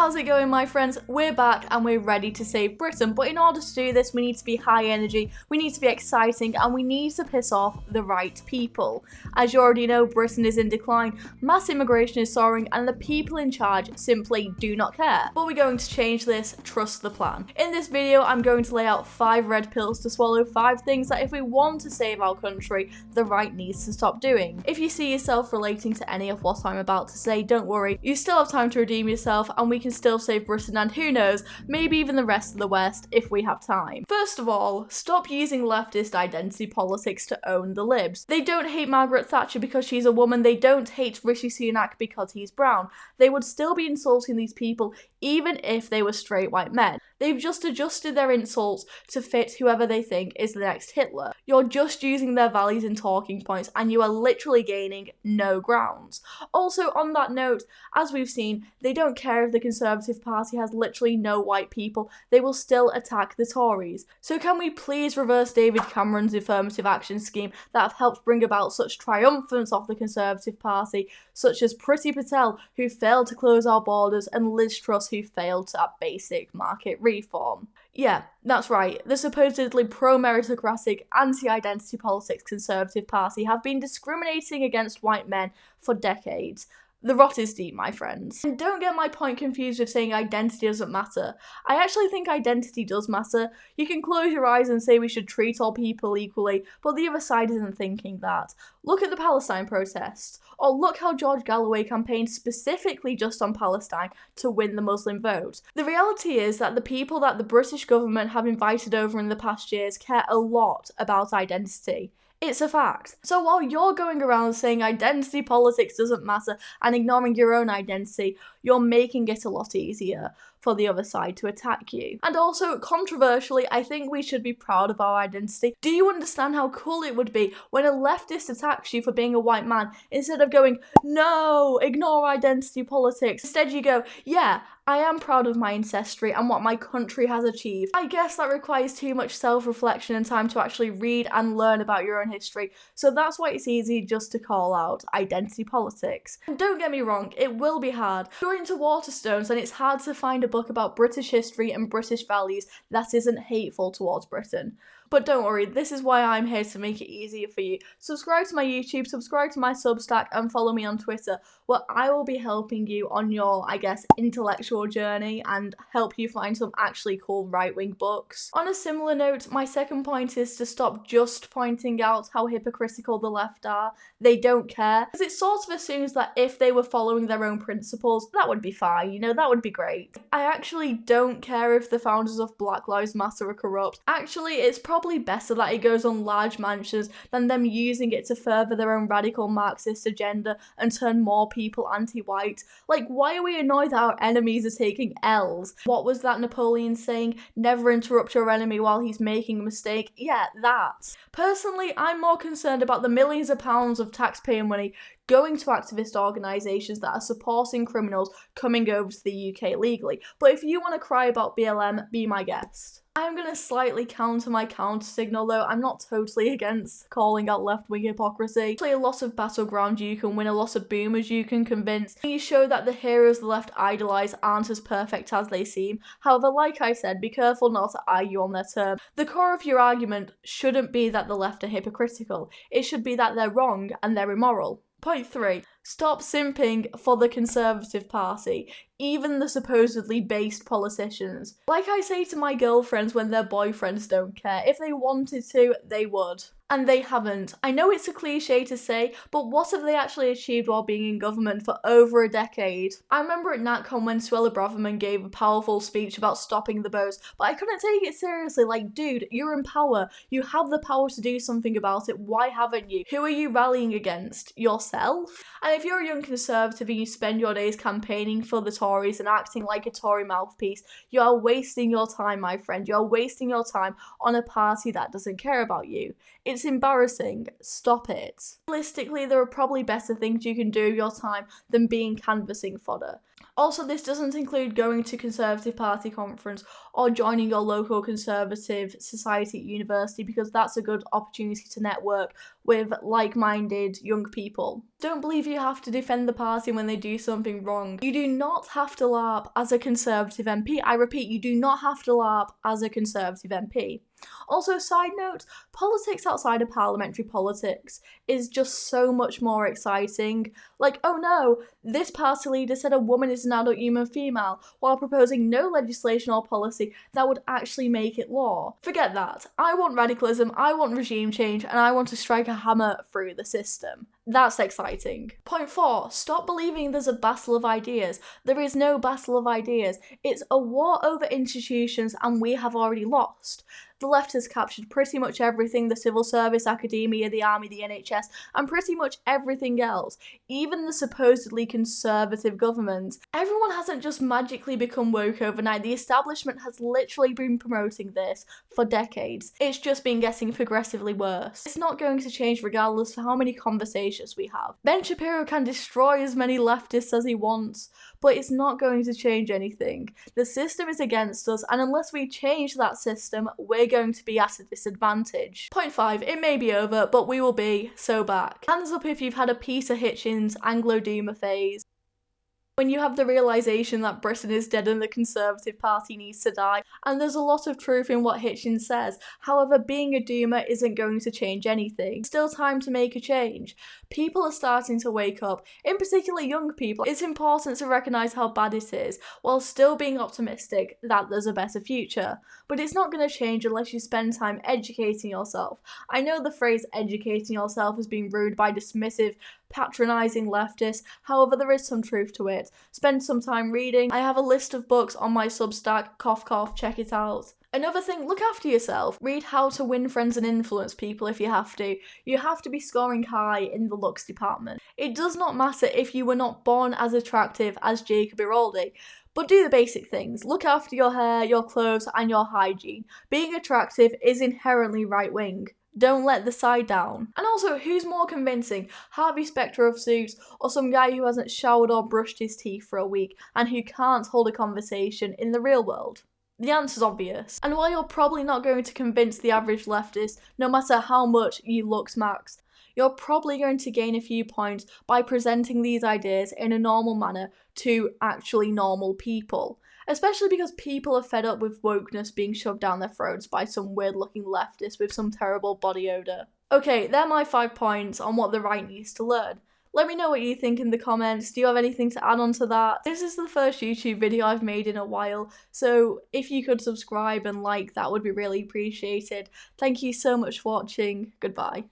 How's it going, my friends? We're back and we're ready to save Britain, but in order to do this we need to be high energy, we need to be exciting, and we need to piss off the right people. As you already know, Britain is in decline, mass immigration is soaring, and the people in charge simply do not care. But we're going to change this, trust the plan. In this video I'm going to lay out 5 red pills to swallow, 5 things that if we want to save our country, the right needs to stop doing. If you see yourself relating to any of what I'm about to say, don't worry, you still have time to redeem yourself and we can still save Britain and who knows, maybe even the rest of the West if we have time. First of all, stop using leftist identity politics to own the libs. They don't hate Margaret Thatcher because she's a woman, they don't hate Rishi Sunak because he's brown. They would still be insulting these people even if they were straight white men. They've just adjusted their insults to fit whoever they think is the next Hitler. You're just using their values and talking points and you are literally gaining no grounds. Also, on that note, as we've seen, they don't care if the Conservative Party has literally no white people, they will still attack the Tories. So can we please reverse David Cameron's affirmative action scheme that have helped bring about such triumphants of the Conservative Party, such as Priti Patel, who failed to close our borders, and Liz Truss, who failed to have basic market reform. Yeah, that's right, the supposedly pro-meritocratic, anti-identity politics Conservative Party have been discriminating against white men for decades. The rot is deep, my friends. And don't get my point confused with saying identity doesn't matter. I actually think identity does matter. You can close your eyes and say we should treat all people equally, but the other side isn't thinking that. Look at the Palestine protests, or look how George Galloway campaigned specifically just on Palestine to win the Muslim vote. The reality is that the people that the British government have invited over in the past years care a lot about identity. It's a fact. So while you're going around saying identity politics doesn't matter and ignoring your own identity, you're making it a lot easier for the other side to attack you. And also, controversially, I think we should be proud of our identity. Do you understand how cool it would be when a leftist attacks you for being a white man, instead of going, no, ignore identity politics? Instead you go, yeah, I am proud of my ancestry and what my country has achieved. I guess that requires too much self-reflection and time to actually read and learn about your own history, so that's why it's easy just to call out identity politics. And don't get me wrong, it will be hard. You're into Waterstones and it's hard to find a book about British history and British values that isn't hateful towards Britain. But don't worry, this is why I'm here to make it easier for you. Subscribe to my YouTube, subscribe to my Substack, and follow me on Twitter, where I will be helping you on your, I guess, intellectual journey and help you find some actually cool right-wing books. On a similar note, my second point is to stop just pointing out how hypocritical the left are. They don't care, because it sort of assumes that if they were following their own principles, that would be fine, you know, that would be great. I actually don't care if the founders of Black Lives Matter are corrupt. Actually, it's probably better that it goes on large mansions than them using it to further their own radical Marxist agenda and turn more people anti-white. Like, why are we annoyed that our enemies are taking L's? What was that Napoleon saying? Never interrupt your enemy while he's making a mistake. Yeah, that. Personally, I'm more concerned about the millions of pounds of taxpayer money going to activist organisations that are supporting criminals coming over to the UK legally. But if you want to cry about BLM, be my guest. I'm going to slightly counter my counter signal though. I'm not totally against calling out left-wing hypocrisy. Actually, a lot of battleground you can win, a lot of boomers you can convince. You show that the heroes the left idolise aren't as perfect as they seem. However, like I said, be careful not to argue on their terms. The core of your argument shouldn't be that the left are hypocritical. It should be that they're wrong and they're immoral. Point 3. Stop simping for the Conservative Party, even the supposedly based politicians. Like I say to my girlfriends when their boyfriends don't care, if they wanted to, they would. And they haven't. I know it's a cliche to say, but what have they actually achieved while being in government for over a decade? I remember at NatCon when Suella Braverman gave a powerful speech about stopping the boats, but I couldn't take it seriously. Like, dude, you're in power. You have the power to do something about it. Why haven't you? Who are you rallying against? Yourself? And if you're a young Conservative and you spend your days campaigning for the Tories and acting like a Tory mouthpiece, you are wasting your time, my friend. You're wasting your time on a party that doesn't care about you. It's embarrassing. Stop it. Realistically, there are probably better things you can do with your time than being canvassing fodder. Also, this doesn't include going to Conservative Party conference or joining your local Conservative society at university, because that's a good opportunity to network with like-minded young people. Don't believe you have to defend the party when they do something wrong. You do not have to LARP as a Conservative MP. I repeat, you do not have to LARP as a Conservative MP. Also, side note, politics outside of parliamentary politics is just so much more exciting. Like, oh no, this party leader said a woman is an adult human female while proposing no legislation or policy that would actually make it law. Forget that. I want radicalism, I want regime change, and I want to strike a hammer through the system. That's exciting. Point 4. Stop believing there's a battle of ideas. There is no battle of ideas. It's a war over institutions, and we have already lost. The left has captured pretty much everything: the civil service, academia, the army, the NHS, and pretty much everything else, even the supposedly conservative government. Everyone hasn't just magically become woke overnight. The establishment has literally been promoting this for decades. It's just been getting progressively worse. It's not going to change regardless of how many conversations we have. Ben Shapiro can destroy as many leftists as he wants, but it's not going to change anything. The system is against us, and unless we change that system, we're going to be at a disadvantage. Point 5. It may be over, but we will be so back. Hands up if you've had a Peter Hitchens Anglo-Doomer phase. When you have the realisation that Britain is dead and the Conservative Party needs to die, and there's a lot of truth in what Hitchens says. However, being a doomer isn't going to change anything. Still time to make a change. People are starting to wake up, in particular young people. It's important to recognise how bad it is, while still being optimistic that there's a better future. But it's not going to change unless you spend time educating yourself. I know the phrase educating yourself has been rude by dismissive, patronising leftists, however there is some truth to it. Spend some time reading. I have a list of books on my Substack, cough cough, check it out. Another thing, look after yourself. Read How to Win Friends and Influence People if you have to. You have to be scoring high in the looks department. It does not matter if you were not born as attractive as Jacob Iroldi, but do the basic things. Look after your hair, your clothes, and your hygiene. Being attractive is inherently right-wing. Don't let the side down. And also, who's more convincing, Harvey Specter of Suits, or some guy who hasn't showered or brushed his teeth for a week and who can't hold a conversation in the real world? The answer's obvious. And while you're probably not going to convince the average leftist, no matter how much you looks max, you're probably going to gain a few points by presenting these ideas in a normal manner to actually normal people. Especially because people are fed up with wokeness being shoved down their throats by some weird looking leftist with some terrible body odour. Okay, they're my 5 points on what the right needs to learn. Let me know what you think in the comments. Do you have anything to add on to that? This is the first YouTube video I've made in a while, so if you could subscribe and like, that would be really appreciated. Thank you so much for watching. Goodbye.